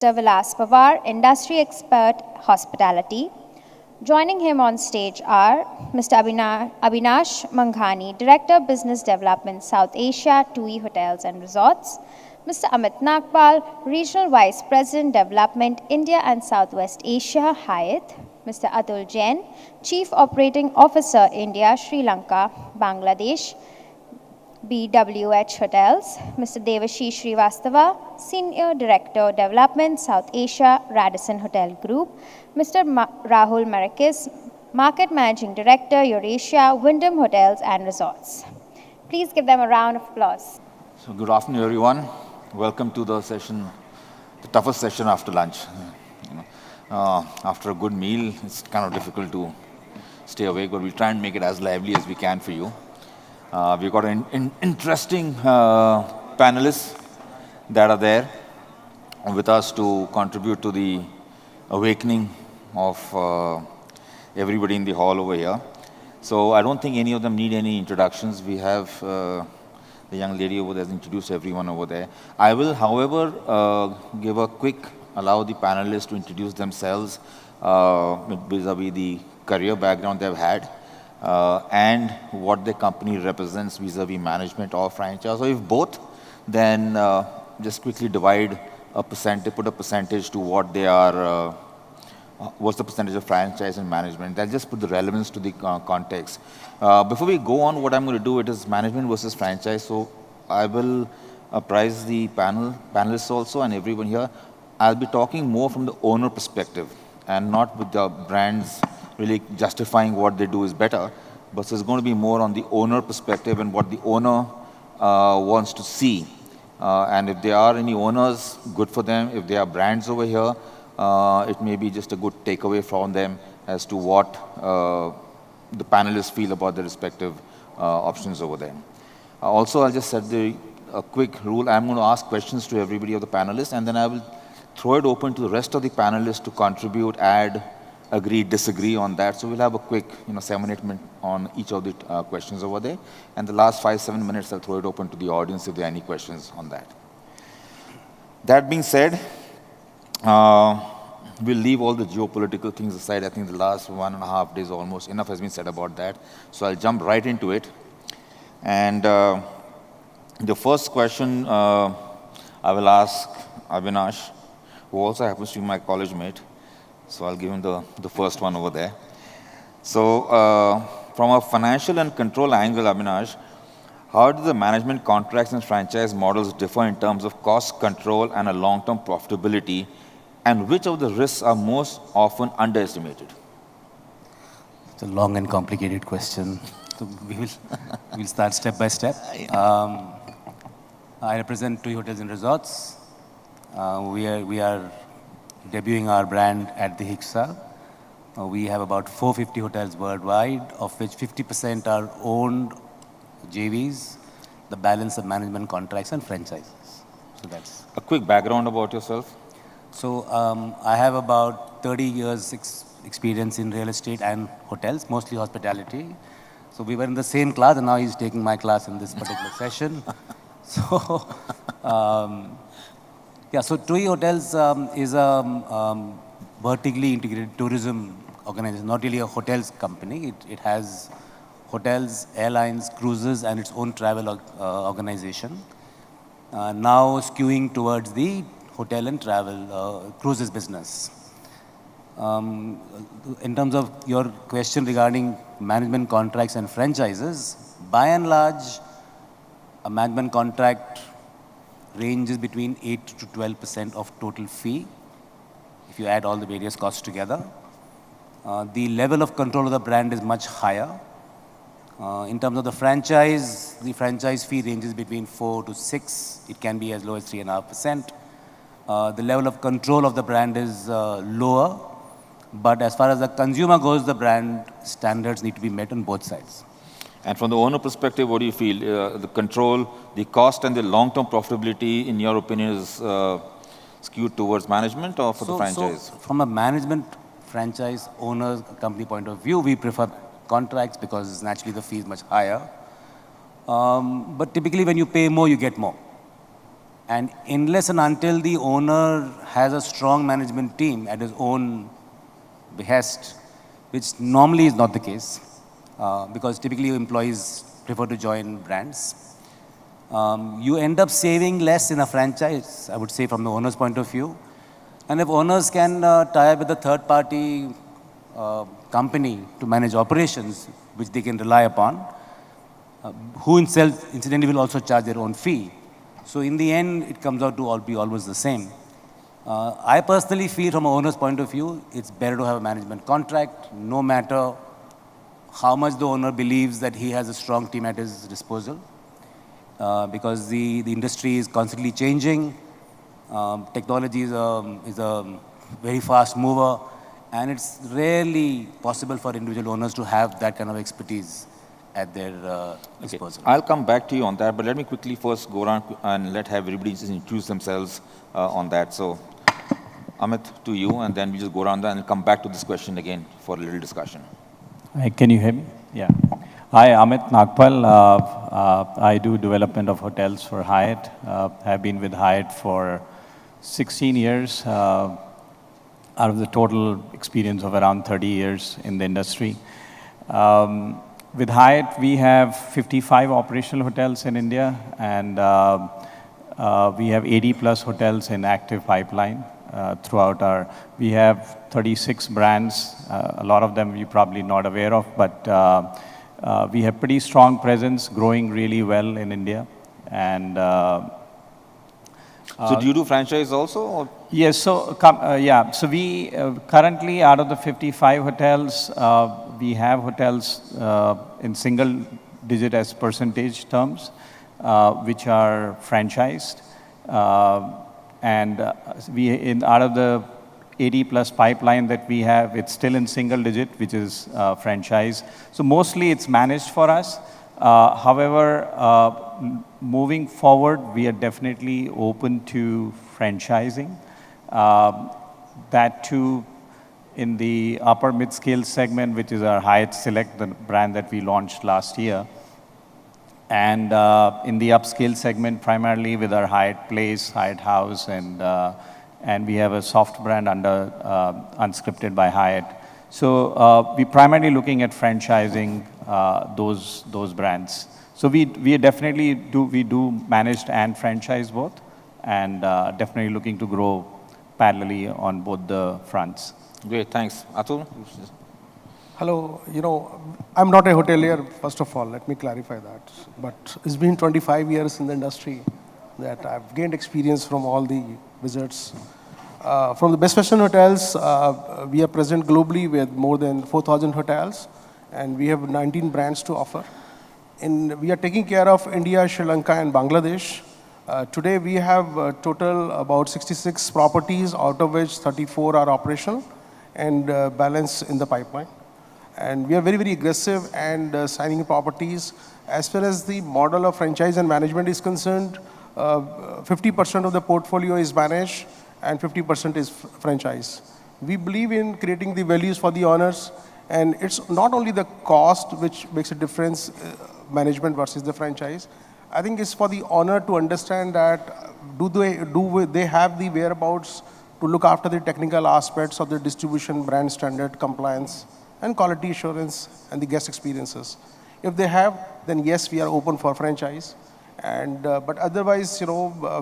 Vilas Pawar, industry expert, hospitality. Joining him on stage are Mr. Abinash Manghani, Director Business Development South Asia, TUI Hotels and Resorts. Mr. Amit Nagpal, Regional Vice President Development India and Southwest Asia, Hyatt. Mr. Atul Jain, Chief Operating Officer India, Sri Lanka, Bangladesh, BWH Hotels, Mr. Davashish Srivastava, Senior Director Development South Asia, Radisson Hotel Group, Mr. Rahool, Market Managing Director, Eurasia, Wyndham Hotels and Resorts. Please give them a round of applause. So good afternoon, everyone. Welcome to the session, the toughest session after lunch. After a good meal, it's kind of difficult to stay awake, but we'll try and make it as lively as we can for you. We've got interesting panelists that are there with us to contribute to the awakening of everybody in the hall over here. So I don't think any of them need any introductions. We have the young lady over there has introduced everyone over there. I will, however, allow the panelists to introduce themselves vis-a-vis the career background they've had. And what the company represents vis-a-vis management or franchise. So if both, then just quickly divide a percentage, put a percentage to what they are, what's the percentage of franchise and management. That'll just put the relevance to the context. Before we go on, what I'm going to do, it is management versus franchise. So I will apprise the panelists also and everyone here. I'll be talking more from the owner perspective and not with the brands really justifying what they do is better, but it's going to be more on the owner perspective and what the owner wants to see. And if there are any owners, good for them. If there are brands over here, it may be just a good takeaway from them as to what the panelists feel about the respective options over there. Also, I'll just set a quick rule. I'm going to ask questions to everybody of the panelists, and then I will throw it open to the rest of the panelists to contribute, add, agree, disagree on that. So we'll have a quick 7-8 minutes on each of the questions over there. And the last 5-7 minutes, I'll throw it open to the audience if there are any questions on that. That being said, we'll leave all the geopolitical things aside. I think the last 1.5 days almost enough has been said about that. So I'll jump right into it. And the first question I will ask Abinash, who also happens to be my college mate. So I'll give him the first one over there. So from a financial and control angle, Abinash, how do the management contracts and franchise models differ in terms of cost control and a long-term profitability? And which of the risks are most often underestimated? It's a long and complicated question. So we'll start step by step. I represent TUI Hotels and Resorts. We are debuting our brand at the HICSA. We have about 450 hotels worldwide, of which 50% are owned JVs, the balance of management contracts and franchises. So that's a quick background about yourself. So I have about 30 years experience in real estate and hotels, mostly hospitality. So we were in the same class, and now he's taking my class in this particular session. So. Yeah, so TUI Hotels is a vertically integrated tourism organization, not really a hotels company. It has hotels, airlines, cruises, and its own travel organization. Now skewing towards the hotel and travel cruises business. In terms of your question regarding management contracts and franchises, by and large, a management contract ranges between 8 to 12% of total fee, if you add all the various costs together. The level of control of the brand is much higher. In terms of the franchise fee ranges between 4 to 6. It can be as low as 3.5%. The level of control of the brand is lower, but as far as the consumer goes, the brand standards need to be met on both sides. And from the owner perspective, what do you feel? The control, the cost and the long-term profitability, in your opinion, is skewed towards management or for the franchise? So from a management, franchise, owner, company point of view, we prefer contracts because naturally the fee is much higher. But typically when you pay more, you get more. And unless and until the owner has a strong management team at his own behest, which normally is not the case, because typically employees prefer to join brands, you end up saving less in a franchise, I would say, from the owner's point of view. And if owners can tie up with a third-party company to manage operations, which they can rely upon, who incidentally will also charge their own fee. So in the end, it comes out to be always the same. I personally feel from an owner's point of view, it's better to have a management contract, no matter how much the owner believes that he has a strong team at his disposal. Because the industry is constantly changing. Technology is a very fast mover, and it's rarely possible for individual owners to have that kind of expertise at their disposal. I'll come back to you on that, but let me quickly first go around and have everybody just introduce themselves on that. So, Amit, to you, and then we just go around and come back to this question again for a little discussion. Hi, can you hear me? Yeah. Hi, Amit, Nagpal. I do development of hotels for Hyatt. Have been with Hyatt for 16 years, out of the total experience of around 30 years in the industry. With Hyatt, we have 55 operational hotels in India, and we have 80 plus hotels in active pipeline throughout we have 36 brands. A lot of them you're probably not aware of, but we have pretty strong presence, growing really well in India. And so do you do franchise also? Or? Yes, so so we currently, out of the 55 hotels, we have hotels in single digit as percentage terms, which are franchised. And out of the 80 plus pipeline that we have, it's still in single digit, which is franchise. So mostly it's managed for us. However, moving forward, we are definitely open to franchising. That too, in the upper mid-scale segment, which is our Hyatt Select, the brand that we launched last year. And in the upscale segment, primarily with our Hyatt Place, Hyatt House, and we have a soft brand under Unscripted by Hyatt. So we're primarily looking at franchising those brands. So we definitely do managed and franchise both, and definitely looking to grow parallelly on both the fronts. Great, thanks. Atul? Hello, I'm not a hotelier, first of all, let me clarify that. But it's been 25 years in the industry that I've gained experience from all the visits. From the Best Western Hotels, we are present globally with more than 4,000 hotels, and we have 19 brands to offer. We are taking care of India, Sri Lanka, and Bangladesh. Today, we have total about 66 properties, out of which 34 are operational and balance in the pipeline. And we are very, very aggressive and signing properties. As far as the model of franchise and management is concerned, 50% of the portfolio is managed and 50% is franchise. We believe in creating the values for the owners, and it's not only the cost which makes a difference, management versus the franchise. I think it's for the owner to understand that do they have the whereabouts to look after the technical aspects of the distribution, brand standard, compliance, and quality assurance, and the guest experiences. If they have, then yes, we are open for franchise. And but otherwise,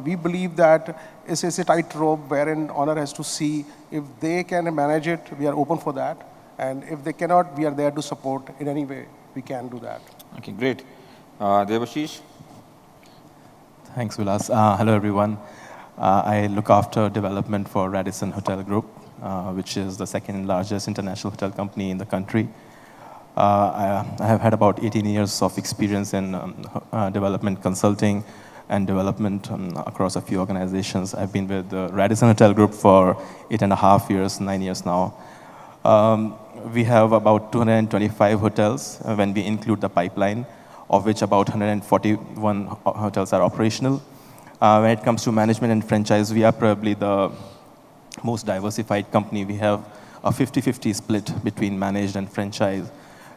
we believe that it's a tightrope wherein owner has to see if they can manage it, we are open for that. And if they cannot, we are there to support in any way we can do that. Okay, great. Davashish? Thanks, Vilas. Hello, everyone. I look after development for Radisson Hotel Group, which is the second largest international hotel company in the country. I have had about 18 years of experience in development consulting and development across a few organizations. I've been with the Radisson Hotel Group for 8.5 years, 9 years now. We have about 225 hotels when we include the pipeline, of which about 141 hotels are operational. When it comes to management and franchise, we are probably the most diversified company. We have a 50-50 split between managed and franchise.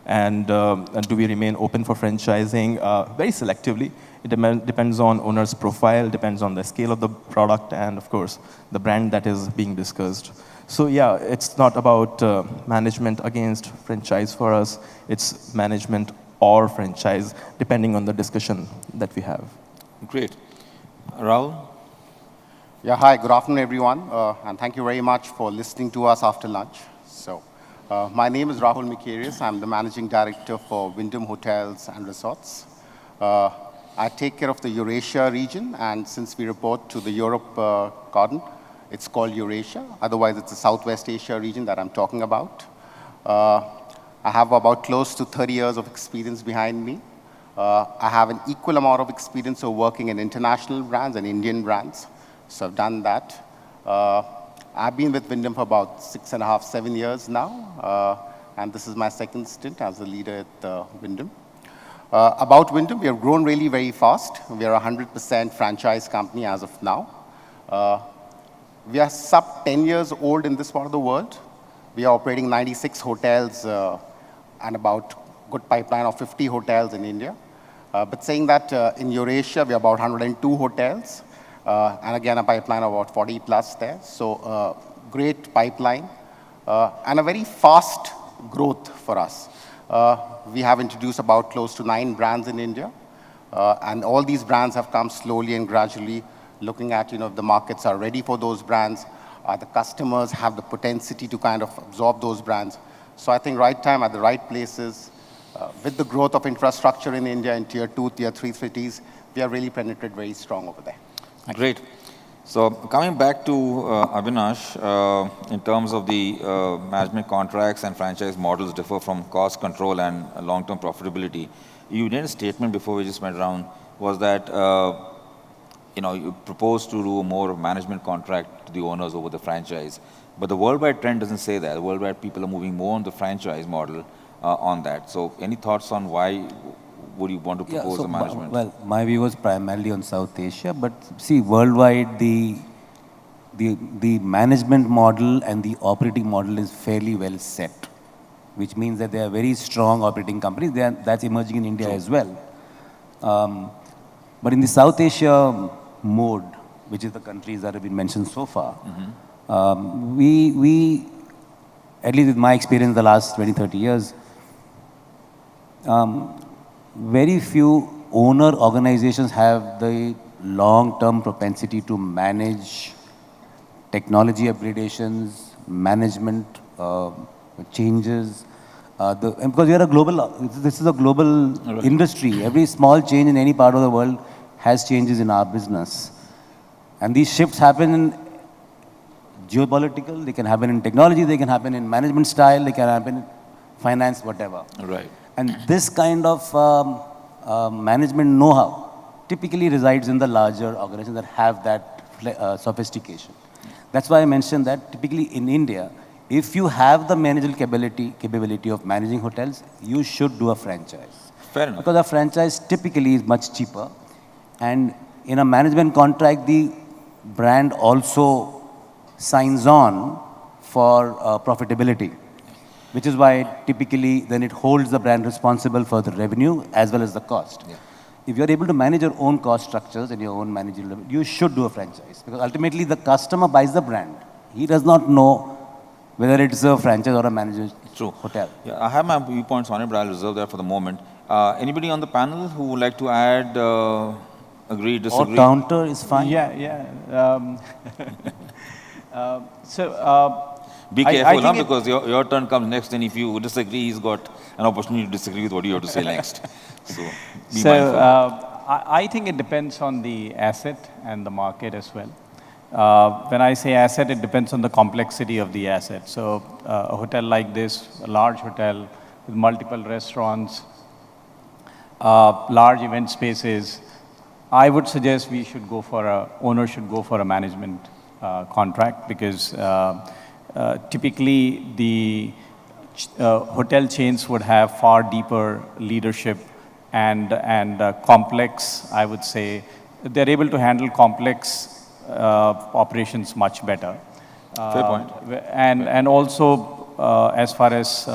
And do we remain open for franchising? Very selectively. It depends on owner's profile, depends on the scale of the product, and of course, the brand that is being discussed. So yeah, it's not about management against franchise for us. It's management or franchise, depending on the discussion that we have. Great. Rahool? Yeah, hi, good afternoon, everyone, and thank you very much for listening to us after lunch. So, my name is Rahool Macarius. I'm the Managing Director for Wyndham Hotels and Resorts. I take care of the Eurasia region, and since we report to the Europe garden, it's called Eurasia. Otherwise, it's the Southwest Asia region that I'm talking about. I have about close to 30 years of experience behind me. I have an equal amount of experience of working in international brands and Indian brands. So I've done that. I've been with Wyndham for about 6.5, 7 years now. And this is my second stint as a leader at Wyndham. About Wyndham, we have grown really very fast. We are a 100% franchise company as of now. We are sub 10 years old in this part of the world. We are operating 96 hotels and about good pipeline of 50 hotels in India. But saying that in Eurasia, we are about 102 hotels. And again, a pipeline of about 40 plus there. So great pipeline and a very fast growth for us. We have introduced about close to 9 brands in India. And all these brands have come slowly and gradually, looking at, if the markets are ready for those brands, the customers have the propensity to kind of absorb those brands. So I think right time at the right places, with the growth of infrastructure in India in tier 2, tier 3 cities, we are really penetrated very strong over there. Great. So coming back to Abinash, in terms of the management contracts and franchise models differ from cost control and long-term profitability. You made a statement before we just went around, was that you propose to do more management contract to the owners over the franchise. But the worldwide trend doesn't say that. The worldwide people are moving more on the franchise model on that. So any thoughts on why would you want to propose a management? Well, my view was primarily on South Asia, but see, worldwide, the management model and the operating model is fairly well set, which means that they are very strong operating companies. That's emerging in India as well. But in the South Asia mode, which is the countries that have been mentioned so far, we, at least with my experience the last 20, 30 years, very few owner organizations have the long-term propensity to manage technology upgradations, management changes. Because we are a global, this is a global industry. Every small change in any part of the world has changes in our business. And these shifts happen in geopolitical, they can happen in technology, they can happen in management style, they can happen in finance, whatever. Right. And this kind of management know-how typically resides in the larger organizations that have that sophistication. That's why I mentioned that typically in India, if you have the managerial capability of managing hotels, you should do a franchise. Fair enough. Because a franchise typically is much cheaper. And in a management contract, the brand also signs on for profitability, which is why typically then it holds the brand responsible for the revenue as well as the cost. Yeah. If you're able to manage your own cost structures and your own managerial level, you should do a franchise. Because ultimately the customer buys the brand. He does not know whether it's a franchise or a managed hotel. Yeah, I have my viewpoints on it, but I'll reserve that for the moment. Anybody on the panel who would like to add, agree, disagree? Or counter is fine. Yeah. Be careful, huh? Because your turn comes next, and if you disagree, he's got an opportunity to disagree with what you have to say next. So, be mindful. I think it depends on the asset and the market as well. When I say asset, it depends on the complexity of the asset. So, a hotel like this, a large hotel with multiple restaurants, large event spaces, I would suggest owner should go for a management contract because typically the hotel chains would have far deeper leadership and complex, I would say, they're able to handle complex operations much better. Fair point. And also as far as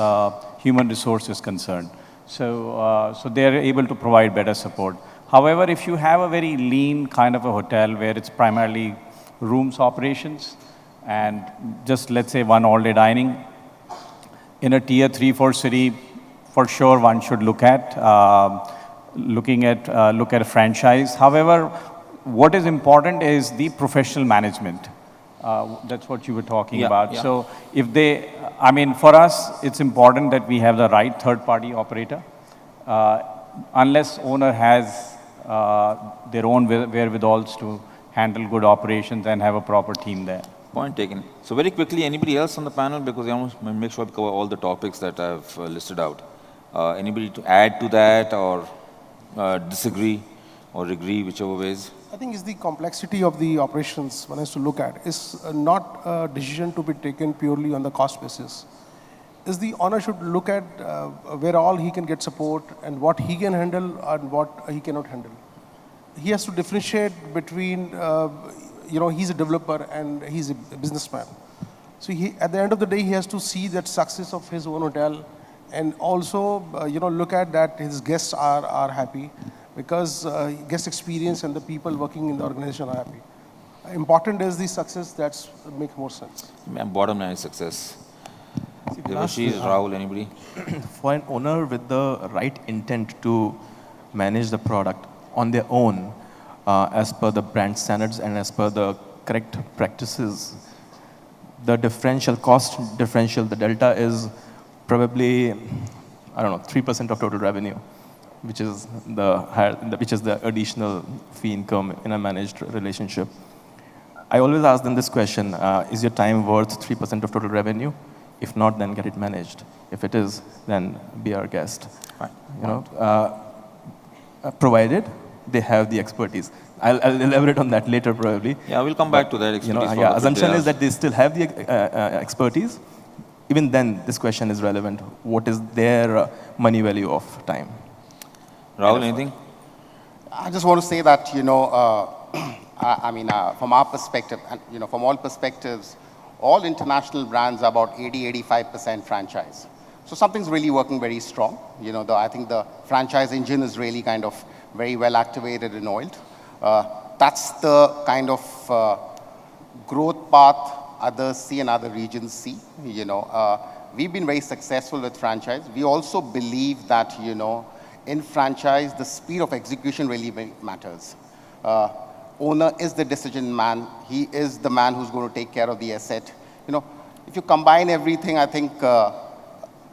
human resource is concerned. So they are able to provide better support. However, if you have a very lean kind of a hotel where it's primarily rooms operations and just let's say one all-day dining, in a tier 3, 4 city, for sure one should look at a franchise. However, what is important is the professional management. That's what you were talking about. Yeah. So if they, I mean, for us, it's important that we have the right third-party operator. Unless owner has their own wherewithals to handle good operations and have a proper team there. Point taken. So very quickly, anybody else on the panel? Because I want to make sure I cover all the topics that I've listed out. Anybody to add to that or disagree or agree, whichever ways? I think it's the complexity of the operations one has to look at. It's not a decision to be taken purely on the cost basis. Is the owner should look at where all he can get support and what he can handle and what he cannot handle. He has to differentiate between, he's a developer and he's a businessman. So at the end of the day, he has to see that success of his own hotel and also, look at that his guests are happy because guest experience and the people working in the organization are happy. Important is the success that makes more sense. Bottom line is success. Davashish, Rahool, anybody? For an owner with the right intent to manage the product on their own, as per the brand standards and as per the correct practices, the cost differential, the delta is probably, 3% of total revenue, which is the additional fee income in a managed relationship. I always ask them this question, is your time worth 3% of total revenue? If not, then get it managed. If it is, then be our guest. Right. Provided they have the expertise. I'll elaborate on that later probably. Yeah, we'll come back to that expertise. Assumption is that they still have the expertise. Even then, this question is relevant. What is their money value of time? Rahool, anything? I just want to say that, from our perspective, and from all perspectives, all international brands are about 80-85% franchise. So something's really working very strong. I think the franchise engine is really kind of very well activated and oiled. That's the kind of growth path others see and other regions see. We've been very successful with franchise. We also believe that, in franchise, the speed of execution really matters. Owner is the decision man. He is the man who's going to take care of the asset. If you combine everything, I think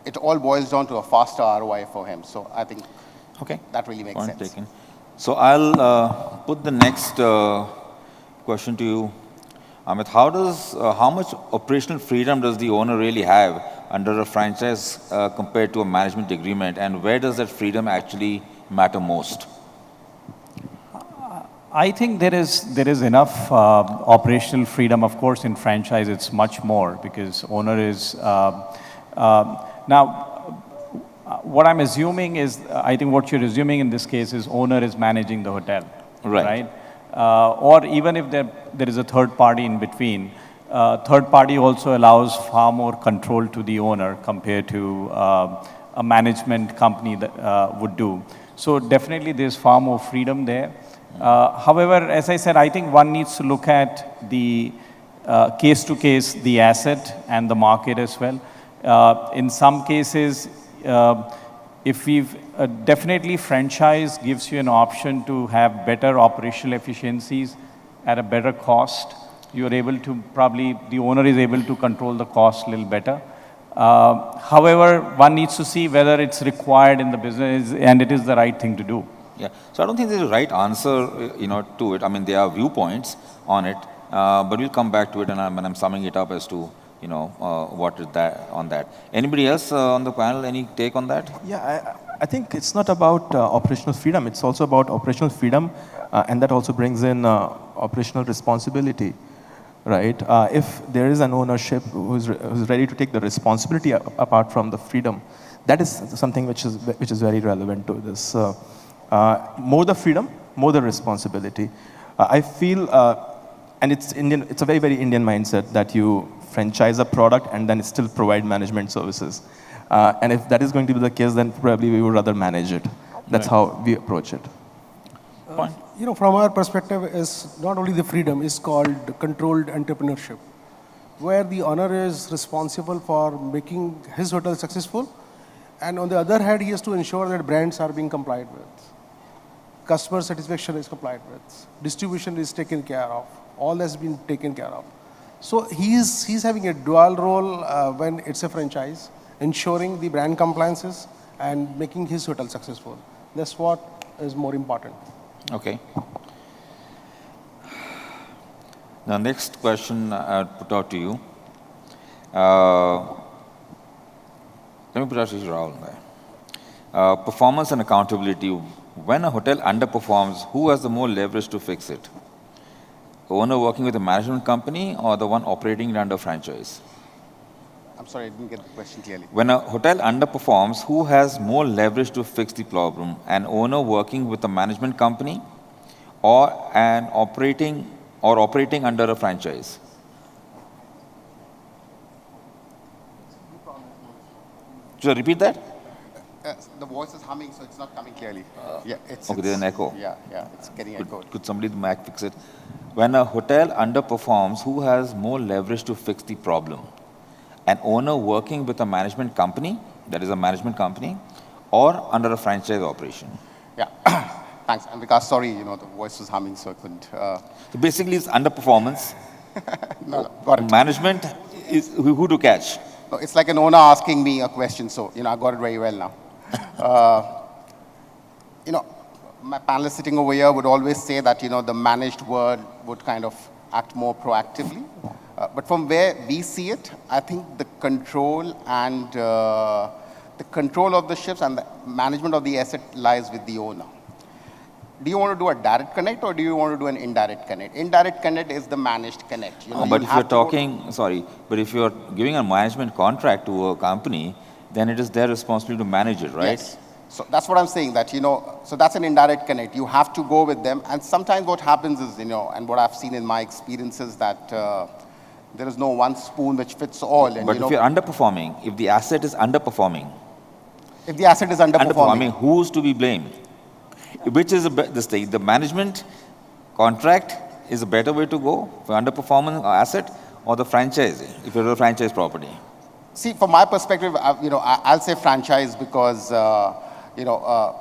it all boils down to a faster ROI for him. So I think that really makes sense. Taken. So I'll put the next question to you, Amit. How much operational freedom does the owner really have under a franchise compared to a management agreement, and where does that freedom actually matter most? I think there is enough operational freedom. Of course, in franchise, it's much more because owner is now. What I'm assuming is, I think what you're assuming in this case is owner is managing the hotel, right? Or even if there is a third party in between, third party also allows far more control to the owner compared to a management company that would do. So definitely there's far more freedom there. However, as I said, I think one needs to look at the case to case, the asset and the market as well. In some cases, if we've definitely franchise gives you an option to have better operational efficiencies at a better cost. You're able to the owner is able to control the cost a little better. However, one needs to see whether it's required in the business and it is the right thing to do. Yeah, so I don't think there's a right answer, to it. I mean, there are viewpoints on it, but we'll come back to it, and I'm summing it up as to, what is that on that. Anybody else on the panel? Any take on that? Yeah, I think it's not about operational freedom. It's also about operational freedom, and that also brings in operational responsibility, right? If there is an ownership who's ready to take the responsibility apart from the freedom, that is something which is very relevant to this. More the freedom, more the responsibility. I feel and it's Indian. It's a very, very Indian mindset that you franchise a product and then still provide management services. And if that is going to be the case, then probably we would rather manage it. That's how we approach it. You know, from our perspective, is not only the freedom, is called controlled entrepreneurship, where the owner is responsible for making his hotel successful, and on the other hand, he has to ensure that brands are being complied with, customer satisfaction is complied with, distribution is taken care of, all has been taken care of. So he's having a dual role when it's a franchise, ensuring the brand compliances and making his hotel successful. That's what is more important. Okay. The next question I'll put out to you. Let me put out to Rahool. Performance and accountability. When a hotel underperforms, who has the more leverage to fix it? The owner working with a management company or the one operating it under franchise? I'm sorry, I didn't get the question clearly. When a hotel underperforms, who has more leverage to fix the problem? An owner working with a management company or an operating under a franchise? Should I repeat that? The voice is humming, so it's not coming clearly. Yeah, Okay, there's an echo. Yeah, it's getting echoed. Could somebody the Mac fix it? When a hotel underperforms, who has more leverage to fix the problem? An owner working with a management company, that is a management company, or under a franchise operation? Yeah, thanks. And because, sorry, you know, the voice was humming, so I couldn't. So basically, it's underperformance. No, got it. Management is who to catch. No, it's like an owner asking me a question, so, you know, I got it very well now. You know, my panelists sitting over here would always say that, you know, the managed world would kind of act more proactively. But from where we see it, I think the control and the control of the ships and the management of the asset lies with the owner. Do you want to do a direct connect or do you want to do an indirect connect? Indirect connect is the managed connect. You know, but if you're talking, but if you're giving a management contract to a company, then it is their responsibility to manage it, right? Yes. So that's what I'm saying, that, you know, so that's an indirect connect. You have to go with them. And sometimes what happens is, you know, and what I've seen in my experiences that there is no one spoon which fits all. And, but if you're underperforming, if the asset is underperforming, who's to be blamed? Which is the management contract is a better way to go for underperforming asset or the franchise, if you're a franchise property? See, from my perspective, you know, I'll say franchise because, you know,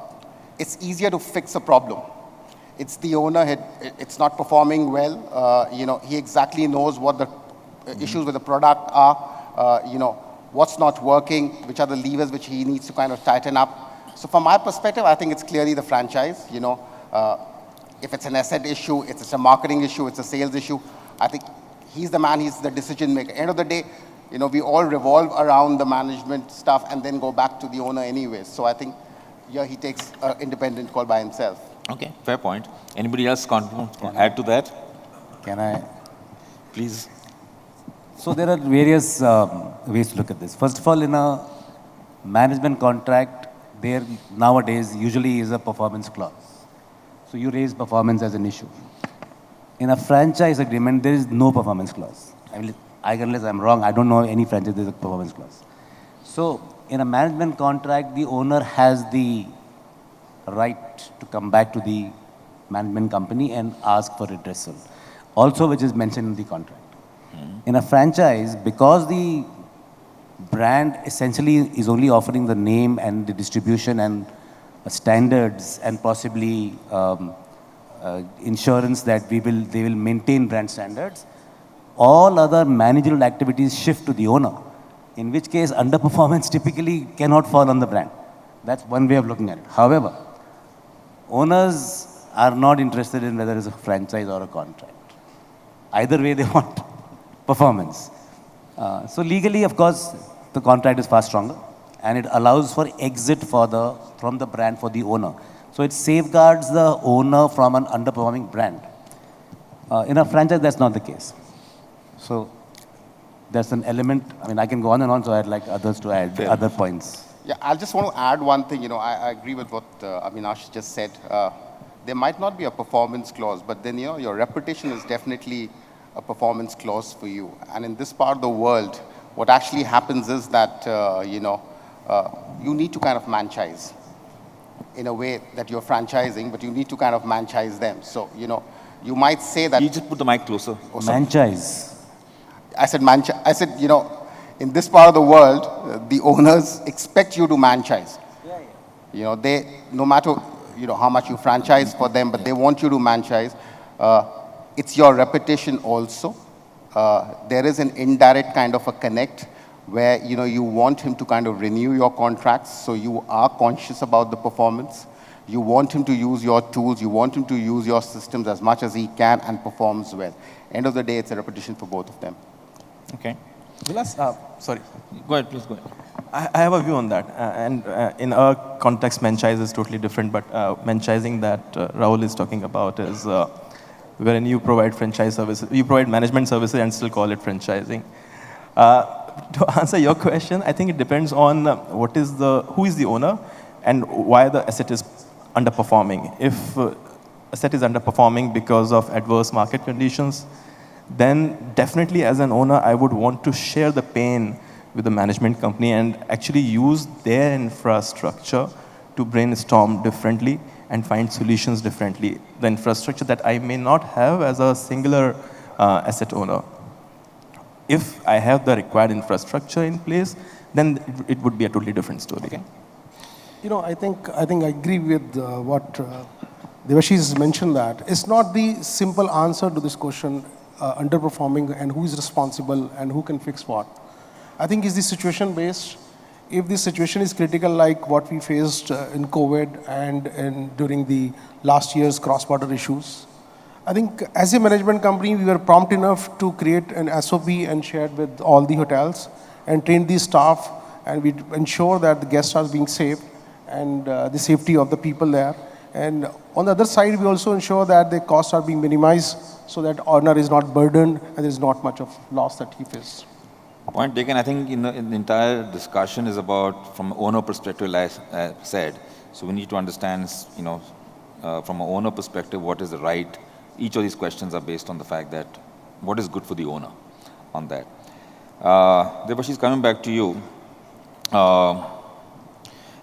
it's easier to fix a problem. It's the owner, it's not performing well. You know, he exactly knows what the issues with the product are, you know, what's not working, which are the levers which he needs to kind of tighten up. So from my perspective, I think it's clearly the franchise, you know. If it's an asset issue, it's a marketing issue, it's a sales issue, I think he's the man, he's the decision maker. End of the day, you know, we all revolve around the management stuff and then go back to the owner anyways. So I think, yeah, he takes an independent call by himself. Okay, fair point. Anybody else add to that? Can I? Please. So there are various ways to look at this. First of all, in a management contract, there nowadays usually is a performance clause. So you raise performance as an issue. In a franchise agreement, there is no performance clause. Unless I'm wrong, I don't know any franchise there's a performance clause. So in a management contract, the owner has the right to come back to the management company and ask for redressal, also which is mentioned in the contract. In a franchise, because the brand essentially is only offering the name and the distribution and standards and possibly insurance that they will maintain brand standards, all other managerial activities shift to the owner, in which case underperformance typically cannot fall on the brand. That's one way of looking at it. However, owners are not interested in whether it's a franchise or a contract. Either way, they want performance. So legally, of course, the contract is far stronger, and it allows for exit from the brand for the owner. So it safeguards the owner from an underperforming brand. In a franchise, that's not the case. So there's an element. I mean, I can go on and on, so I'd like others to add other points. Yeah, I just want to add one thing. You know, I agree with what Abinash just said. There might not be a performance clause, but then, you know, your reputation is definitely a performance clause for you. And in this part of the world, what actually happens is that, you need to kind of franchise in a way that you're franchising, but you need to kind of franchise them. So, you might say that... You just put the mic closer. Franchise. I said, in this part of the world, the owners expect you to franchise. They, no matter, how much you franchise for them, but they want you to franchise. It's your reputation also. There is an indirect kind of a connect where, you want him to kind of renew your contracts, so you are conscious about the performance. You want him to use your tools. You want him to use your systems as much as he can and performs well. End of the day, it's a repetition for both of them. Okay. Vilas, sorry. Go ahead, please go ahead. I have a view on that. In our context, franchise is totally different, but franchising that Rahool is talking about is wherein you provide franchise services, you provide management services and still call it franchising. To answer your question, I think it depends on who is the owner and why the asset is underperforming. If asset is underperforming because of adverse market conditions, then definitely as an owner, I would want to share the pain with the management company and actually use their infrastructure to brainstorm differently and find solutions differently. The infrastructure that I may not have as a singular asset owner. If I have the required infrastructure in place, then it would be a totally different story. Okay. I think I agree with what Davashish has mentioned, that it's not the simple answer to this question, underperforming and who is responsible and who can fix what. I think it's the situation based. If the situation is critical like what we faced in COVID and during the last year's cross-border issues, I think as a management company, we were prompt enough to create an SOP and share it with all the hotels and train the staff, and we ensure that the guests are being safe and the safety of the people there. And on the other side, we also ensure that the costs are being minimized so that owner is not burdened and there is not much of loss that he faces. Point taken. I think in the entire discussion is about, from an owner perspective, like I said, so we need to understand, from an owner perspective, what is the right. Each of these questions are based on the fact that what is good for the owner on that. Devashish, coming back to you,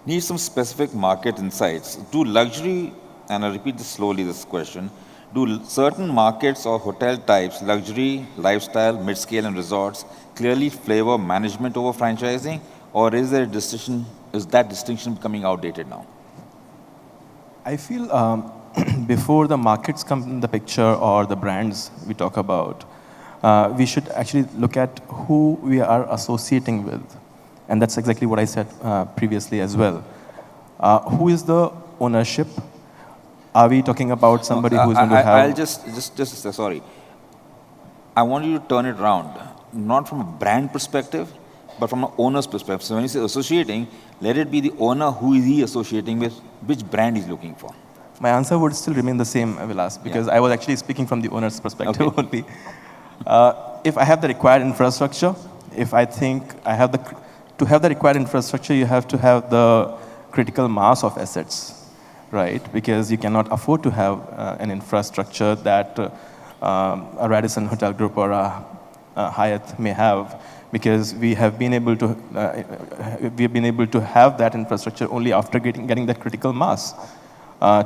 need some specific market insights. Do luxury, and I'll repeat this slowly, this question, do certain markets or hotel types, luxury, lifestyle, mid-scale and resorts, clearly flavor management over franchising, or is there a distinction, is that distinction becoming outdated now? I feel before the markets come in the picture or the brands we talk about, we should actually look at who we are associating with. And that's exactly what I said previously as well. Who is the ownership? Are we talking about somebody who's going to have... I'll just sorry. I want you to turn it around, not from a brand perspective, but from an owner's perspective. So when you say associating, let it be the owner, who is he associating with, which brand he's looking for. My answer would still remain the same, Vilas, because I was actually speaking from the owner's perspective only. If I have the required infrastructure, if I think I have to have the required infrastructure, you have to have the critical mass of assets, right? Because you cannot afford to have an infrastructure that a Radisson hotel group or a Hyatt may have, because we have been able to have that infrastructure only after getting that critical mass.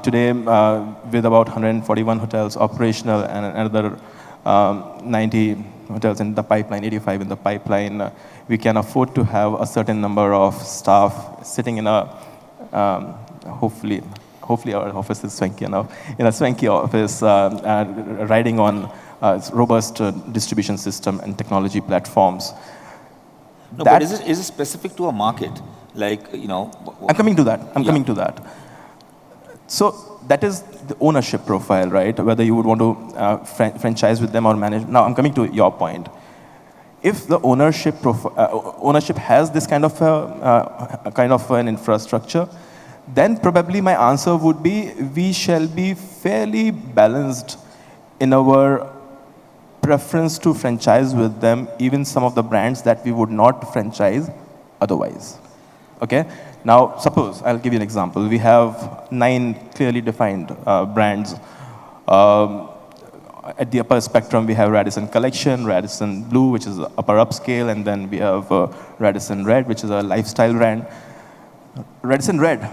Today, with about 141 hotels operational and another 90 hotels in the pipeline, 85 in the pipeline, we can afford to have a certain number of staff sitting in a, hopefully our office is swanky enough, in a swanky office, riding on robust distribution system and technology platforms. No, but is it specific to a market? Like, I'm coming to that. So that is the ownership profile, right? Whether you would want to franchise with them or manage. Now I'm coming to your point. If the ownership has this kind of an infrastructure, then probably my answer would be we shall be fairly balanced in our preference to franchise with them, even some of the brands that we would not franchise otherwise. Okay? Now, suppose, I'll give you an example. We have 9 clearly defined brands. At the upper spectrum, we have Radisson Collection, Radisson Blue, which is upper upscale, and then we have Radisson Red, which is a lifestyle brand. Radisson Red,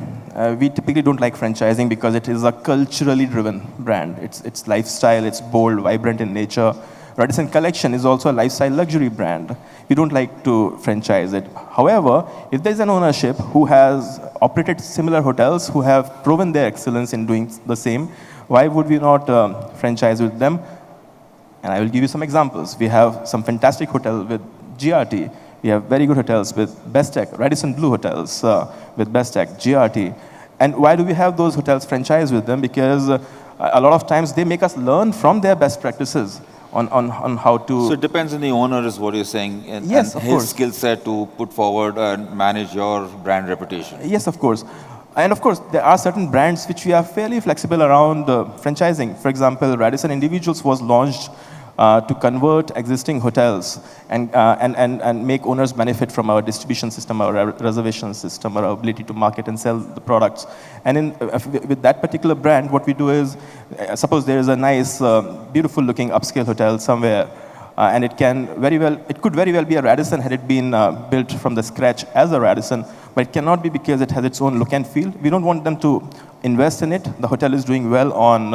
we typically don't like franchising because it is a culturally driven brand. It's lifestyle, it's bold, vibrant in nature. Radisson Collection is also a lifestyle luxury brand. We don't like to franchise it. However, if there's an ownership who has operated similar hotels, who have proven their excellence in doing the same, why would we not franchise with them? And I will give you some examples. We have some fantastic hotels with GRT. We have very good hotels with Bestech, Radisson Blue hotels with Bestech, GRT. And why do we have those hotels franchised with them? Because a lot of times they make us learn from their best practices on how to... So it depends on the owner is what you're saying, and, Yes, and of his course. skill set to put forward and manage your brand reputation. Yes, of course. And of course, there are certain brands which we are fairly flexible around franchising. For example, Radisson Individuals was launched to convert existing hotels and make owners benefit from our distribution system, our reservation system, our ability to market and sell the products. And with that particular brand, what we do is, suppose there is a nice, beautiful looking upscale hotel somewhere, and it could very well be a Radisson had it been built from the scratch as a Radisson, but it cannot be because it has its own look and feel. We don't want them to invest in it. The hotel is doing well on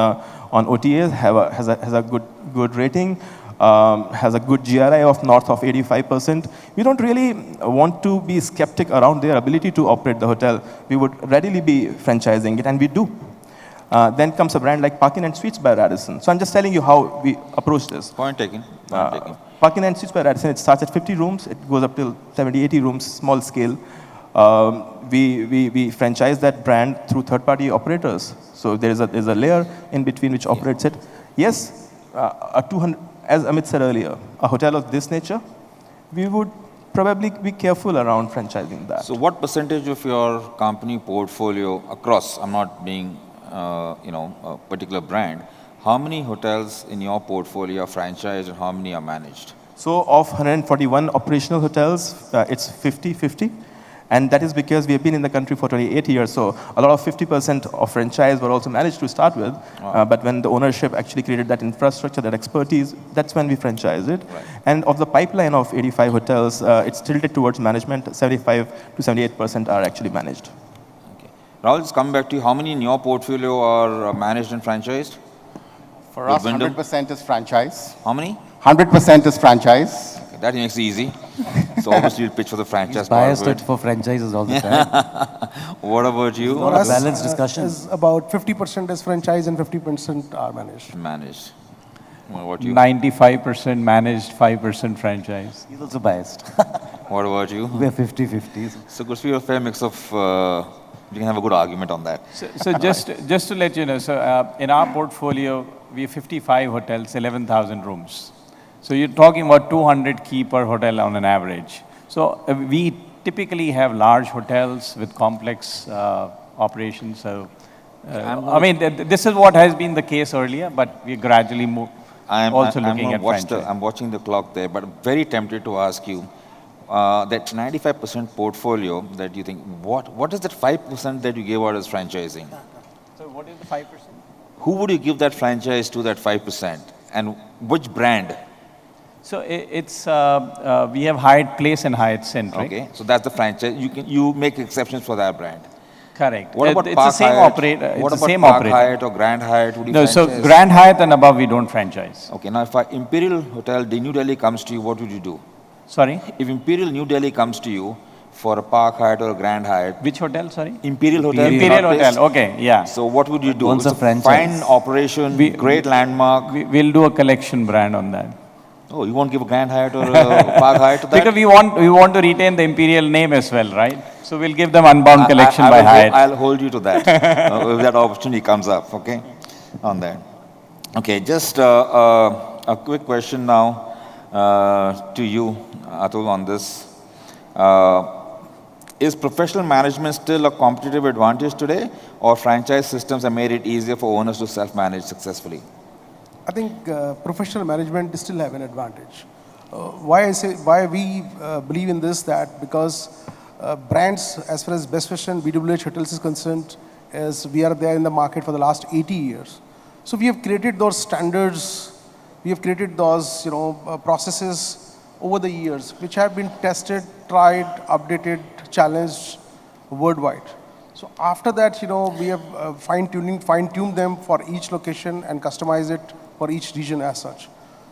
OTAs, has a good rating, has a good GRI of north of 85%. We don't really want to be skeptic around their ability to operate the hotel. We would readily be franchising it, and we do. Then comes a brand like Park Inn and Suites by Radisson. So I'm just telling you how we approach this. Point taken. Point taken. Park Inn and Suites by Radisson, it starts at 50 rooms. It goes up till 70, 80 rooms, small scale. We franchise that brand through third-party operators. So there's a layer in between which operates it. Yes, a 200, as Amit said earlier, a hotel of this nature, we would probably be careful around franchising that. So what percentage of your company portfolio across, I'm not being, a particular brand, how many hotels in your portfolio are franchised and how many are managed? So of 141 operational hotels, it's 50-50. And that is because we have been in the country for 28 years. So a lot of 50% of franchise were also managed to start with. Wow. But when the ownership actually created that infrastructure, that expertise, that's when we franchise it. Right. And of the pipeline of 85 hotels, it's tilted towards management. 75 to 78% are actually managed. Okay. Rahool, just coming back to you, how many in your portfolio are managed and franchised? For With us, Wyndham? 100% is franchise. How many? 100% is franchise. Okay, that makes it easy. So obviously you pitch for the franchise He's part of biased it. for franchises all the time. What about you? For us, balanced discussion. Is about 50% is franchise and 50% are managed. Managed. What about you? 95% managed, 5% franchise. He's also biased. What about you? We're 50-50. So good for you, a fair mix of, we can have a good argument on that. So just to let you know, so in our portfolio, we have 55 hotels, 11,000 rooms. So you're talking about 200 key per hotel on an average. So we typically have large hotels with complex operations. So I mean, this is what has been the case earlier, but we gradually looking at franchise. I'm watching the clock there, but I'm very tempted to ask you that 95% portfolio that you think, what is that 5% that you gave out as franchising? So what is the 5%? Who would you give that franchise to, that 5%? And which brand? So it's we have Hyatt Place and Hyatt Centric. Okay, so that's the franchise. You make exceptions for that brand. Correct. What about it's Park the same Hyatt? operator. What It's the about same Park operator. Hyatt or Grand Hyatt? Would you No, so franchise? Grand Hyatt and above we don't franchise. Okay, now if Imperial Hotel, the New Delhi comes to you, what would you do? Sorry, If Imperial New Delhi comes to you for a Park Hyatt or a Grand Hyatt, which hotel? Sorry. Imperial Hotel. Imperial not Hotel. based. Okay, yeah. So what would you do? Wants a It's franchise. fine operation, great landmark. We'll do a collection brand on that. Oh, you won't give a Grand Hyatt or a Park Hyatt to that? Because we want to retain the Imperial name as well, right? So we'll give them Unbound Collection by Hyatt. I'll hold you to that if that opportunity comes up, okay, on that. Okay, just a quick question now to you, Atul, on this. Is professional management still a competitive advantage today, or franchise systems have made it easier for owners to self-manage successfully? I think professional management still have an advantage. Why we believe in this, that because brands, as far as Best Western BWH Hotels is concerned, as we are there in the market for the last 80 years. So we have created those standards We have created those, processes over the years, which have been tested, tried, updated, challenged worldwide. So after that, we have fine-tuned them for each location and customize it for each region as such.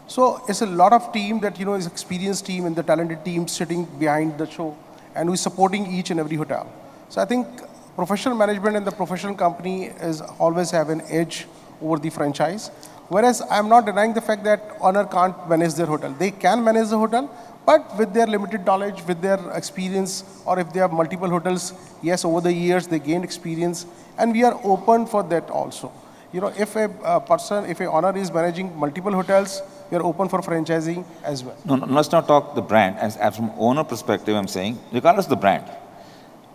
So it's a lot of team that, is experienced team and the talented team sitting behind the show and we're supporting each and every hotel. So I think professional management and the professional company is always have an edge over the franchise. Whereas I'm not denying the fact that owner can't manage their hotel. They can manage the hotel, but with their limited knowledge, with their experience, or if they have multiple hotels, yes, over the years they gained experience, and we are open for that also. If if an owner is managing multiple hotels, we are open for franchising as well. No, let's not talk the brand. As from owner perspective, I'm saying, regardless of the brand,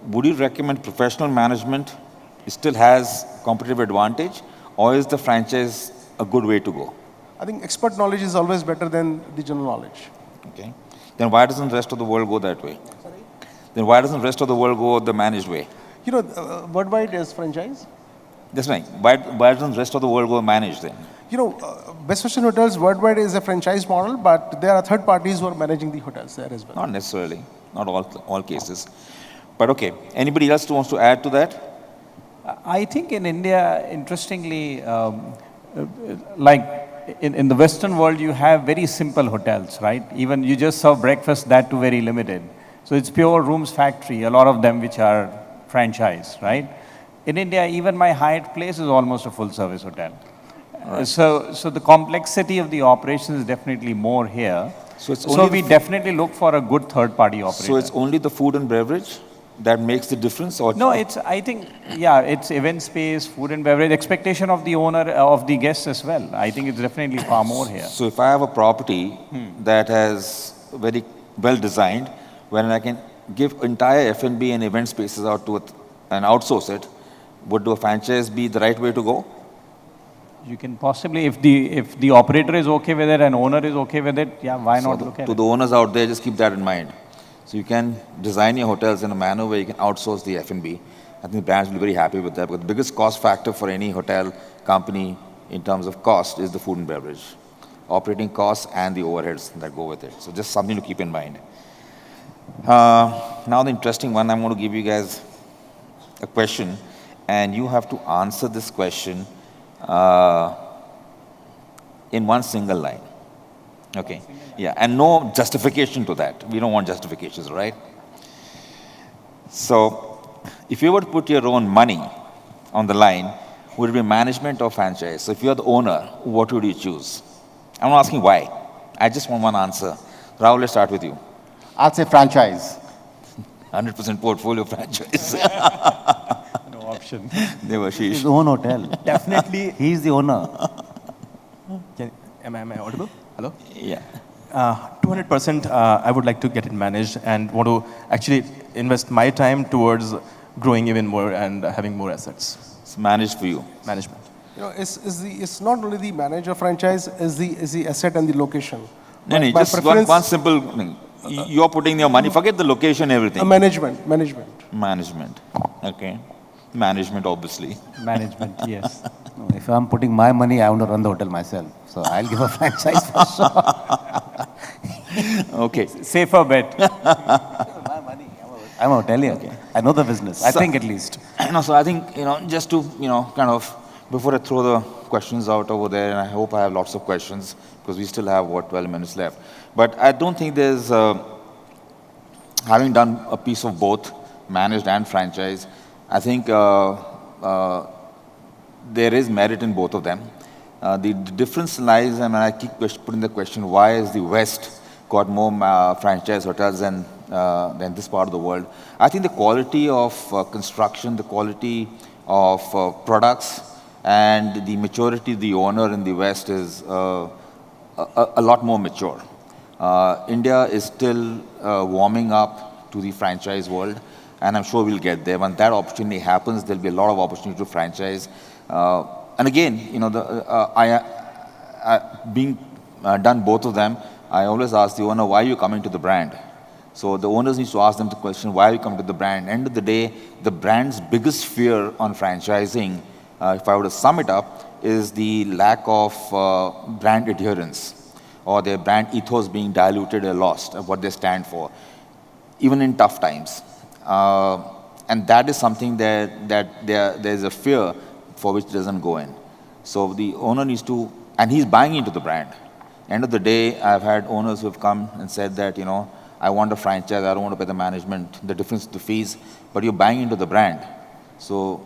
would you recommend professional management still has competitive advantage, or is the franchise a good way to go? I think expert knowledge is always better than the general knowledge. Okay. Then why doesn't the rest of the world go that way? Sorry? Then why doesn't the rest of the world go the managed way? Worldwide is franchise. That's right. Why doesn't the rest of the world go managed then? Best Western Hotels worldwide is a franchise model, but there are third parties who are managing the hotels there as well. Not necessarily. Not all cases. But okay. Anybody else who wants to add to that? I think in India, interestingly, like in the Western world, you have very simple hotels, right? Even you just serve breakfast, that too very limited. So it's pure rooms factory, a lot of them which are franchise, right? In India, even my Hyatt place is almost a full service hotel. Right. So the complexity of the operation is definitely more here. So we definitely look for a good third party operator. So it's only the food and beverage that makes the difference? Or no, I think, it's event space, food and beverage, expectation of the owner, of the guests as well. I think it's definitely far more here. So if I have a property that has very well designed, when I can give entire F&B and event spaces out to it and outsource it, would a franchise be the right way to go? You can possibly, if the operator is okay with it and owner is okay with it, why not look at it? To the owners out there, just keep that in mind. So you can design your hotels in a manner where you can outsource the F&B. I think brands will be very happy with that, because the biggest cost factor for any hotel company in terms of cost is the food and beverage. Operating costs and the overheads that go with it. So just something to keep in mind. Now the interesting one, I'm going to give you guys a question, and you have to answer this question in one single line. Okay. Yeah, and no justification to that. We don't want justifications, right? So, if you were to put your own money on the line, would it be management or franchise? So, if you're the owner, what would you choose? I'm not asking why. I just want one answer. Rahool, let's start with you. I'll say franchise. 100% portfolio franchise. No option. Davashish. His own hotel. Definitely, he's the owner. Am I audible? Hello? Yeah. 200%, I would like to get it managed and want to actually invest my time towards growing even more and having more assets. It's managed for you. Management. It's not only the manager franchise, is the asset and the location. No, just one simple thing. You're putting your money, forget the location, everything. Management. Okay. Management, obviously. Management, yes. No, if I'm putting my money, I want to run the hotel myself. So I'll give a franchise for sure. Okay. Safer bet. My money. I'm a hotelier. Okay. I know the business. I think at least. So I think, just to, kind of, before I throw the questions out over there, and I hope I have lots of questions, because we still have, 12 minutes left. But I don't think there's, having done a piece of both, managed and franchise, I think there is merit in both of them. The difference lies, and I keep putting the question, why is the West got more franchise hotels than this part of the world? I think the quality of construction, the quality of products, and the maturity of the owner in the West is a lot more mature. India is still warming up to the franchise world, and I'm sure we'll get there. When that opportunity happens, there'll be a lot of opportunity to franchise. And again, being done both of them, I always ask the owner, why are you coming to the brand? So the owners need to ask them the question, why are you coming to the brand? End of the day, the brand's biggest fear on franchising, if I were to sum it up, is the lack of brand adherence or their brand ethos being diluted or lost of what they stand for, even in tough times. And that is something that there's a fear for which doesn't go in. So the owner needs to, and he's buying into the brand. End of the day, I've had owners who have come and said that, you know, I want a franchise, I don't want to pay the management, the difference to fees, but you're buying into the brand. So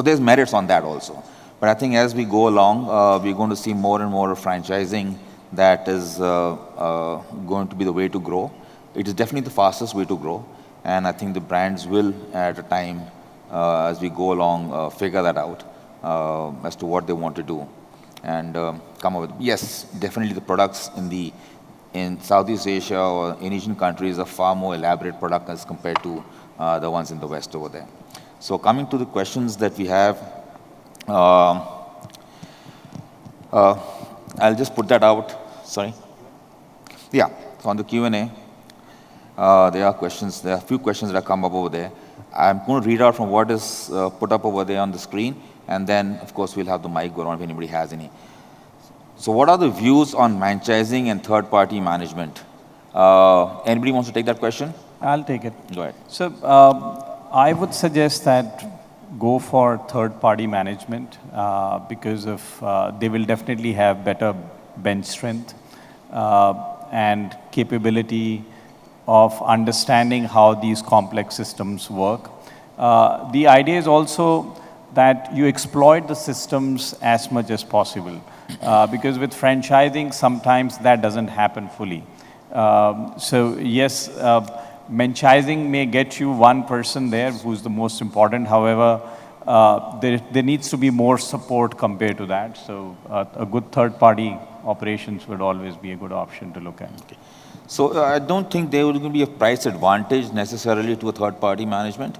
there's merits on that also. But I think as we go along, we're going to see more and more of franchising that is going to be the way to grow. It is definitely the fastest way to grow. And I think the brands will, at a time, as we go along, figure that out as to what they want to do. And come up with, yes, definitely the products in Southeast Asia or in Asian countries are far more elaborate product as compared to the ones in the West over there. So coming to the questions that we have, I'll just put that out. Sorry. Yeah, so on the Q&A, there are questions, there are a few questions that have come up over there. I'm going to read out from what is put up over there on the screen, and then, of course, we'll have the mic go around if anybody has any. So what are the views on franchising and third-party management? Anybody wants to take that question? I'll take it. Go ahead. So I would suggest that go for third-party management because of they will definitely have better bench strength and capability of understanding how these complex systems work. The idea is also that you exploit the systems as much as possible. Because with franchising, sometimes that doesn't happen fully. So yes, franchising may get you one person there who's the most important. However, there needs to be more support compared to that. So a good third-party operations would always be a good option to look at. Okay. So I don't think there will be a price advantage necessarily to a third-party management.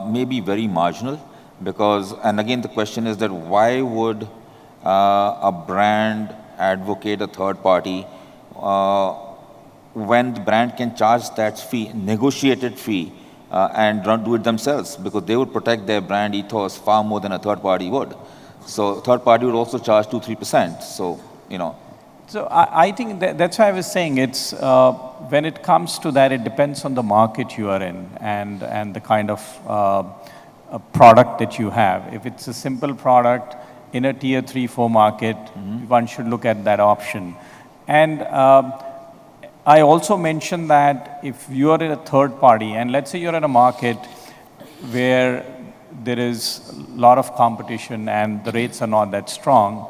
Maybe very marginal. Because, and again, the question is that why would a brand advocate a third party when the brand can charge that fee, negotiated fee, and do it themselves, because they would protect their brand ethos far more than a third party would. So third party would also charge 2-3%. So, you know. So I think that's why I was saying it's, when it comes to that, it depends on the market you are in and the kind of a product that you have. If it's a simple product in a tier 3-4 market, one should look at that option. And I also mentioned that if you are in a third party, and let's say you're in a market where there is a lot of competition and the rates are not that strong,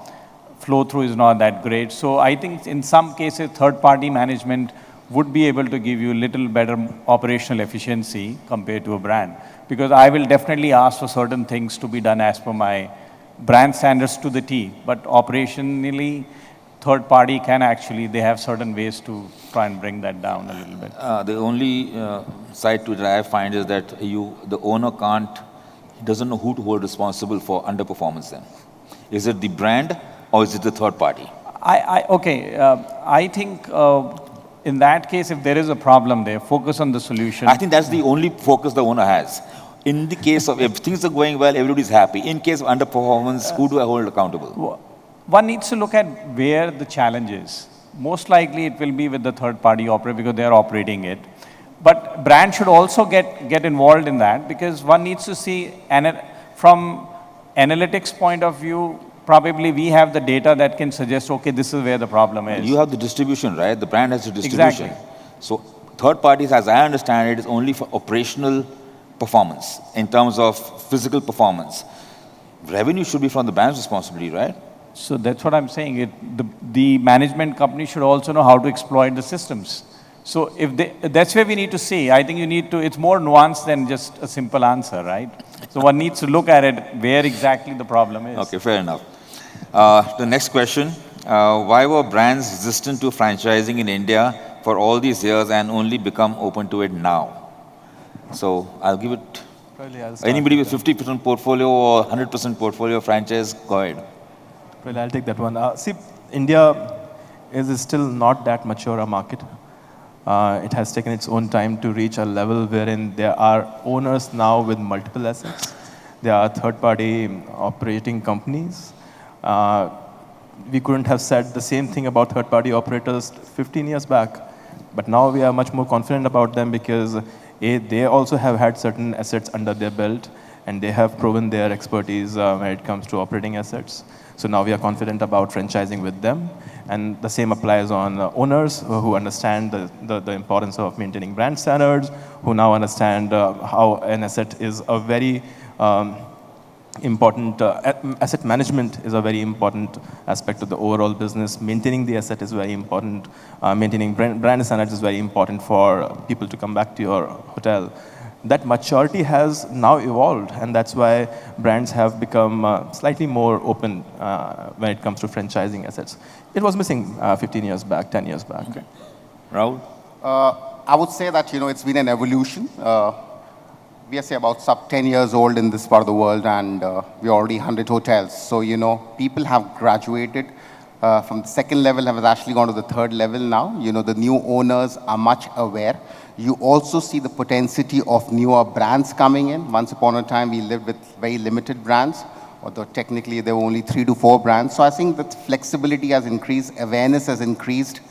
flow through is not that great. So I think in some cases, third party management would be able to give you a little better operational efficiency compared to a brand. Because I will definitely ask for certain things to be done as per my brand standards to the T. But operationally, third party can actually, they have certain ways to try and bring that down a little bit. The only side to it that I find is that the owner doesn't know who to hold responsible for underperformance then. Is it the brand or is it the third party? I think in that case, if there is a problem there, focus on the solution. I think that's the only focus the owner has. In the case of, if things are going well, everybody's happy. In case of underperformance, who do I hold accountable? One needs to look at where the challenge is. Most likely it will be with the third party operator because they are operating it. But brand should also get involved in that because one needs to see, from analytics point of view, probably we have the data that can suggest, okay, this is where the problem is. You have the distribution, right? The brand has the distribution. Exactly. So third parties, as I understand it, is only for operational performance in terms of physical performance. Revenue should be from the brand's responsibility, right? So that's what I'm saying. The management company should also know how to exploit the systems. So that's where we need to see. I think it's more nuanced than just a simple answer, right? So one needs to look at it where exactly the problem is. Okay, fair enough. The next question, why were brands resistant to franchising in India for all these years and only become open to it now? So I'll give it, anybody with 50% portfolio or 100% portfolio franchise, go ahead. Well, I'll take that one. See, India is still not that mature a market. It has taken its own time to reach a level wherein there are owners now with multiple assets. There are third-party operating companies. We couldn't have said the same thing about third-party operators 15 years back. But now we are much more confident about them because A, they also have had certain assets under their belt, and they have proven their expertise when it comes to operating assets. So now we are confident about franchising with them. And the same applies on owners who understand the importance of maintaining brand standards, who now understand how an asset is a very important, asset management is a very important aspect of the overall business. Maintaining the asset is very important. Maintaining brand standards is very important for people to come back to your hotel. That maturity has now evolved, and that's why brands have become slightly more open when it comes to franchising assets. It was missing 15 years back, 10 years back. Okay. Rahool? I would say that, it's been an evolution. We are, say, about sub 10 years old in this part of the world, and we're already 100 hotels. So, people have graduated from the second level, have actually gone to the third level now. The new owners are much aware. You also see the potentiality of newer brands coming in. Once upon a time, we lived with very limited brands, although technically there were only 3 to 4 brands. So I think that flexibility has increased, awareness has increased,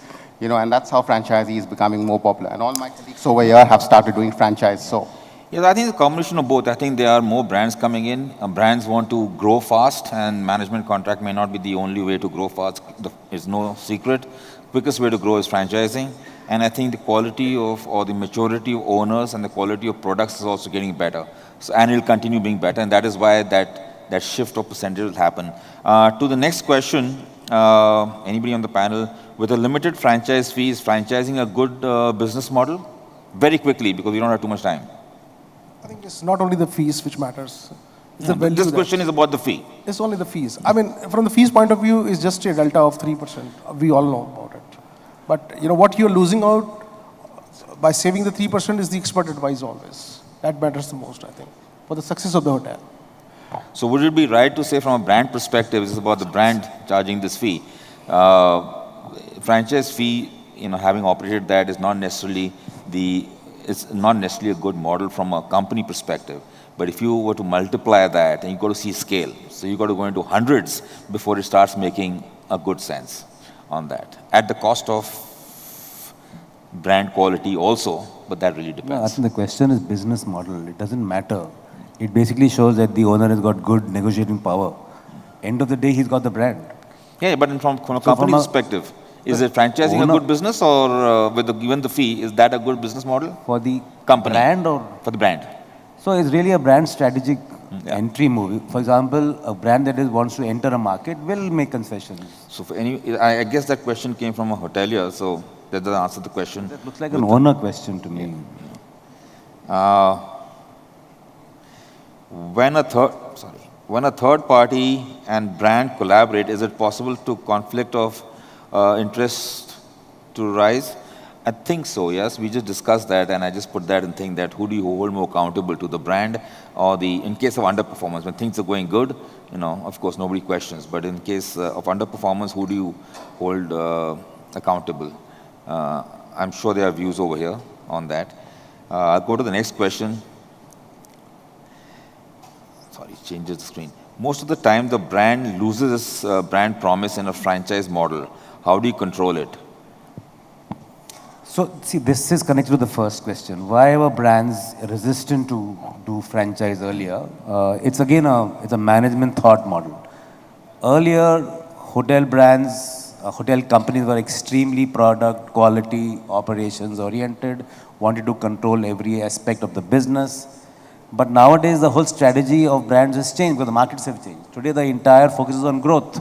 and that's how franchisee is becoming more popular. And all my colleagues over here have started doing franchise, so. Yes, I think it's a combination of both. I think there are more brands coming in. Brands want to grow fast, and management contract may not be the only way to grow fast. It's no secret. Quickest way to grow is franchising. And I think the quality of, or the maturity of owners and the quality of products is also getting better. So, and it will continue being better, and that is why that shift of percentage will happen. To the next question, anybody on the panel, with a limited franchise fee, is franchising a good business model? Very quickly, because we don't have too much time. I think it's not only the fees which matters. It's the value this question is about the fee. It's only the fees. I mean, from the fees point of view, it's just a delta of 3%. We all know about it. But what you're losing out by saving the 3% is the expert advice always. That matters the most, I think, for the success of the hotel. So would it be right to say from a brand perspective, this is about the brand charging this fee, franchise fee, having operated that is not necessarily a good model from a company perspective. But if you were to multiply that, and you've got to see scale, so you've got to go into hundreds before it starts making a good sense on that, at the cost of brand quality also, but that really depends. No, I think the question is business model. It doesn't matter. It basically shows that the owner has got good negotiating power. End of the day, he's got the brand. Yeah, but from a company perspective, is it franchising a good business, or given the fee, is that a good business model? For the company brand or? For the brand. So it's really a brand strategic entry move. For example, a brand that wants to enter a market will make concessions. So for I guess that question came from a hotelier, so that doesn't answer the question. That looks like an owner question to me. When a third party and brand collaborate, is it possible to conflict of interest to rise? I think so, yes. We just discussed that, and I just put that in thing that who do you hold more accountable to, the brand or in case of underperformance, when things are going good, of course nobody questions, but in case of underperformance, who do you hold accountable? I'm sure there are views over here on that. I'll go to the next question. Sorry, changes the screen. Most of the time, the brand loses its brand promise in a franchise model. How do you control it? So, see, this is connected to the first question. Why were brands resistant to do franchise earlier? It's again it's a management thought model. Earlier, hotel brands, hotel companies were extremely product, quality, operations oriented, wanted to control every aspect of the business. But nowadays, the whole strategy of brands has changed because the markets have changed. Today, the entire focus is on growth.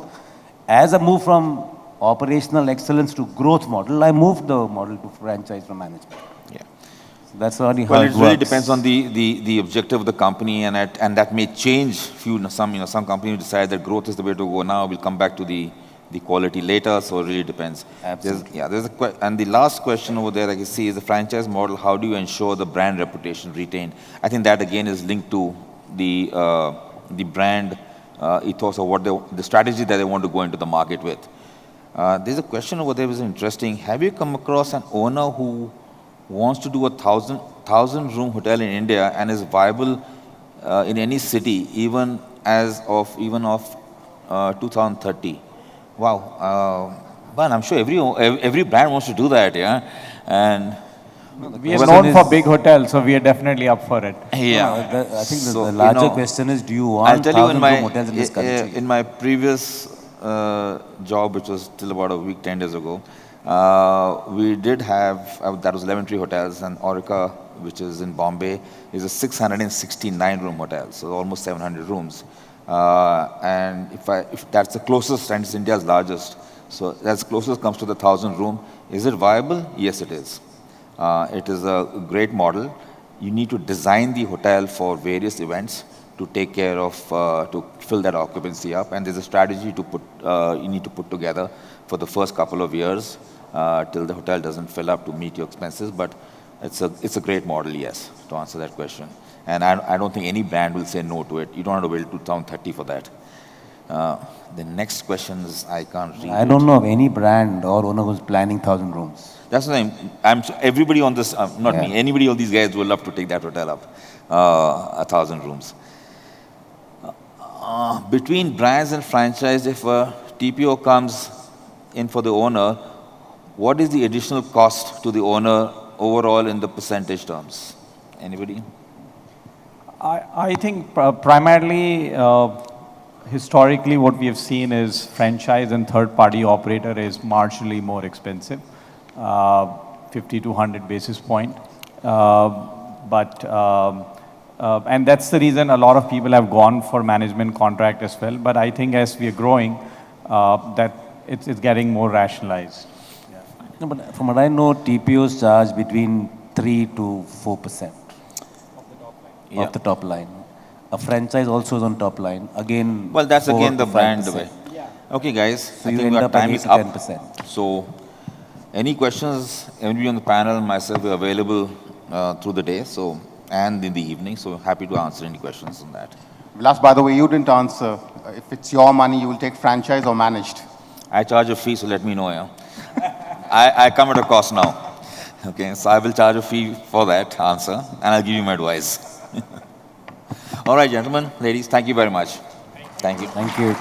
As a move from operational excellence to growth model, I moved the model to franchise from management. Yeah. So that's only how well, it really works. depends on the objective of the company, and that may change. Some companies decide that growth is the way to go now. We'll come back to the quality later, so it really depends. Absolutely. And the last question over there, I can see, is the franchise model. How do you ensure the brand reputation retained? I think that again is linked to the brand ethos, or the strategy that they want to go into the market with. There's a question over there which is interesting. Have you come across an owner who wants to do a 1,000-room hotel in India and is viable in any city, even of 2030. Wow. Well, I'm sure every brand wants to do that, yeah. And We are known for big hotels, so we are definitely up for it. yeah. I think So, the you larger know, question is, do you I'll want tell you 1,000 room hotels in this country? in my previous job, which was till about a week, 10 days ago, we did have, that was 11 Tree Hotels, and Aurika, which is in Bombay, is a 669 room hotel, so almost 700 rooms. And if that's the closest, and it's India's largest, so that's closest comes to the 1,000 room. Is it viable? Yes, it is. It is a great model. You need to design the hotel for various events to take care of, to fill that occupancy up. And there's a strategy to put, you need to put together for the first couple of years till the hotel doesn't fill up to meet your expenses. But it's a great model, yes, to answer that question. And I don't think any brand will say no to it. You don't have to wait till 2030 for that. The next question is, I can't read I don't know of any brand or owner who's planning 1,000 rooms. That's the thing. Everybody on this, not me, anybody of these guys would love to take that hotel up, 1,000 rooms. Between brands and franchise, if a TPO comes in for the owner, what is the additional cost to the owner overall in the percentage terms? Anybody? I think primarily, historically, what we have seen is franchise and third-party operator is marginally more expensive, 50 to 100 basis point. And that's the reason a lot of people have gone for management contract as well. But I think as we are growing, that it's getting more rationalized. Yeah. No, but from what I know, TPOs charge between 3 to 4% of the top line. A franchise also is on top line. Again, well, that's again the brand way. Yeah. Okay, guys, so I you think end our up time at is up. 10%. So, any questions? Everybody on the panel and myself are available through the day, so and in the evening. So happy to answer any questions on that. Vilas, by the way, you didn't answer. If it's your money, you will take franchise or managed? I charge a fee, so let me know. Yeah. I come at a cost now. Okay, so I will charge a fee for that answer, and I'll give you my advice. All right, gentlemen, ladies, thank you very much. Thank you. Thank you.